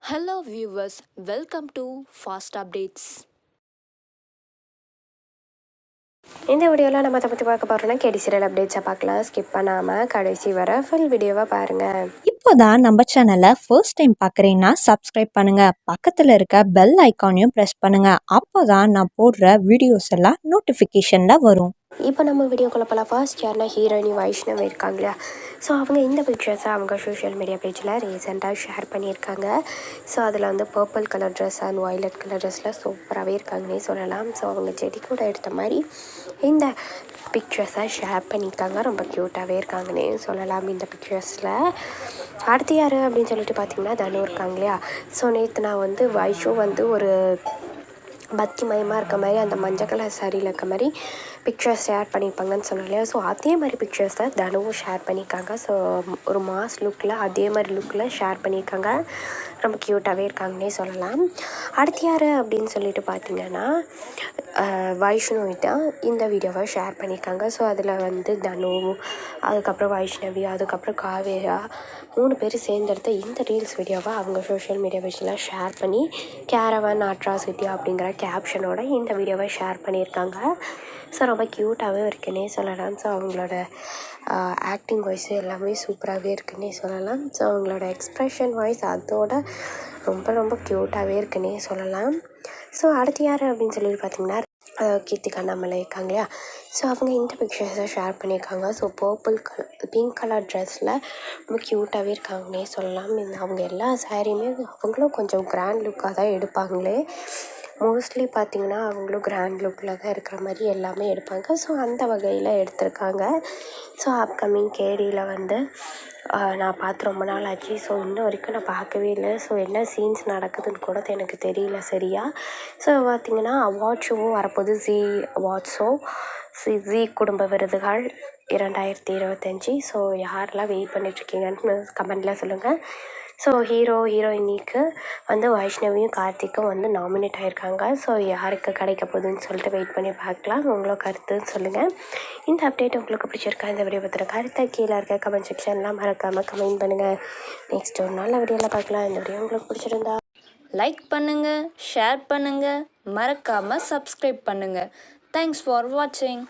Hello viewers, welcome to Fast Updates. இந்த வீடியோவில் நம்ம அதை பற்றி பார்க்க போகிறோம்னா கேடி சீரியல் அப்டேட்ஸை பார்க்கலாம். ஸ்கிப் பண்ணாமல் கடைசி வர ஃபுல் வீடியோவை பாருங்கள். இப்போதான் நம்ம சேனலை ஃபர்ஸ்ட் டைம் பார்க்குறீங்கன்னா சப்ஸ்கிரைப் பண்ணுங்க, பக்கத்தில் இருக்க பெல் ஐக்கானையும் ப்ரெஸ் பண்ணுங்க. அப்போதான் நான் போடுற வீடியோஸ் எல்லாம் நோட்டிஃபிகேஷனில் வரும். இப்போ நம்ம வீடியோக்குள்ள போல ஃபர்ஸ்ட் யாருன்னா ஹீரோயினி வைஷ்ணவி இருக்காங்க இல்லையா. ஸோ அவங்க இந்த பிக்சர்ஸை அவங்க சோஷியல் மீடியா பேஜில் ரீசெண்டாக ஷேர் பண்ணியிருக்காங்க. ஸோ அதில் வந்து purple colour dress and violet colour ட்ரெஸ்ஸில் சூப்பராகவே இருக்காங்கன்னே சொல்லலாம். ஸோ அவங்க செடி கூட எடுத்த மாதிரி இந்த பிக்சர்ஸை ஷேர் பண்ணியிருக்காங்க. ரொம்ப க்யூட்டாகவே இருக்காங்கன்னே சொல்லலாம் இந்த பிக்சர்ஸில். அடுத்து யார் அப்படின்னு சொல்லிட்டு பார்த்தீங்கன்னா தனு இருக்காங்க இல்லையா. ஸோ நேற்று நான் வந்து வைஷு வந்து ஒரு பக்தி மயமாக இருக்க மாதிரி அந்த மஞ்சள் கலர் சாரியில் இருக்க மாதிரி பிக்சர்ஸ் ஷேர் பண்ணியிருப்பாங்கன்னு சொன்னோம் இல்லையா. ஸோ அதே மாதிரி பிக்சர்ஸ் தான் தனுவும் ஷேர் பண்ணியிருக்காங்க. ஸோ ஒரு மாஸ் லுக்கில் அதே மாதிரி லுக்கில் ஷேர் பண்ணியிருக்காங்க. ரொம்ப க்யூட்டாகவே இருக்காங்கன்னே சொல்லலாம். அடுத்து யார் அப்படின்னு சொல்லிட்டு பார்த்தீங்கன்னா வைஷ்ணவி தான் இந்த வீடியோவை ஷேர் பண்ணியிருக்காங்க. ஸோ அதில் வந்து தனு, அதுக்கப்புறம் வைஷ்ணவி, அதுக்கப்புறம் காவேரா 3 பேர் சேர்ந்தெடுத்த இந்த ரீல்ஸ் வீடியோவை அவங்க சோஷியல் மீடியா பேஜில் ஷேர் பண்ணி கேரவன் அட்ராசிட்டி அப்படிங்கிற கேப்ஷனோட இந்த வீடியோவை ஷேர் பண்ணியிருக்காங்க. ஸோ ரொம்ப க்யூட்டாகவே இருக்குன்னே சொல்லலாம். ஸோ அவங்களோட ஆக்டிங் வாய்ஸ் எல்லாமே சூப்பராகவே இருக்குன்னே சொல்லலாம். ஸோ அவங்களோட எக்ஸ்ப்ரெஷன் வாய்ஸ் அதோட ரொம்ப ரொம்ப க்யூட்டாகவே இருக்குன்னே சொல்லலாம். ஸோ அடுத்து யார் அப்படின்னு சொல்லி பார்த்தீங்கன்னா கீர்த்திகா நம்மளே இருக்காங்க இல்லையா. ஸோ அவங்க இந்த பிக்சர்ஸை ஷேர் பண்ணியிருக்காங்க. ஸோ பிங்க் கலர் ட்ரெஸ்ஸில் ரொம்ப க்யூட்டாகவே இருக்காங்கன்னே சொல்லலாம். அவங்க எல்லா சாரியுமே அவங்களும் கொஞ்சம் கிராண்ட் லுக்காக தான் எடுப்பாங்களே. மோஸ்ட்லி பார்த்திங்கன்னா அவங்களும் கிராண்ட் லுக்கில் தான் இருக்கிற மாதிரி எல்லாமே எடுப்பாங்க. ஸோ அந்த வகையில் எடுத்திருக்காங்க. ஸோ அப்கமிங் கேடியில் வந்து நான் பார்த்து ரொம்ப நாள் ஆச்சு. ஸோ இன்ன வரைக்கும் நான் பார்க்கவே இல்லை. ஸோ என்ன சீன்ஸ் நடக்குதுன்னு கூட எனக்கு தெரியல சரியா. ஸோ பார்த்திங்கன்னா அவார்ட் ஷோவும் வரப்போகுது. ஜீ அவார்ட் ஷோ, ஜீ குடும்ப விருதுகள் 2025. ஸோ யாரெல்லாம் வெயிட் பண்ணிட்டுருக்கீங்கன்னு கமெண்டில் சொல்லுங்கள். ஸோ ஹீரோயினிக்கு வந்து வைஷ்ணவியும் கார்த்திக்கும் வந்து நாமினேட் ஆகியிருக்காங்க. ஸோ யாருக்கு கிடைக்க போகுதுன்னு சொல்லிட்டு வெயிட் பண்ணி பார்க்கலாம். உங்களோட கருத்துன்னு சொல்லுங்கள். இந்த அப்டேட் உங்களுக்கு பிடிச்சிருக்கா? இந்த வீடியோ பற்றின கருத்தை கீழே இருக்க கமெண்ட் செக்ஷன்லாம் மறக்காமல் கமெண்ட் பண்ணுங்கள். நெக்ஸ்ட் ஒரு நல்ல வீடியோவில் பார்க்கலாம். இந்த வீடியோ உங்களுக்கு பிடிச்சிருந்தா லைக் பண்ணுங்கள், ஷேர் பண்ணுங்கள், மறக்காமல் சப்ஸ்கிரைப் பண்ணுங்கள். தேங்க்ஸ் ஃபார் வாட்சிங்.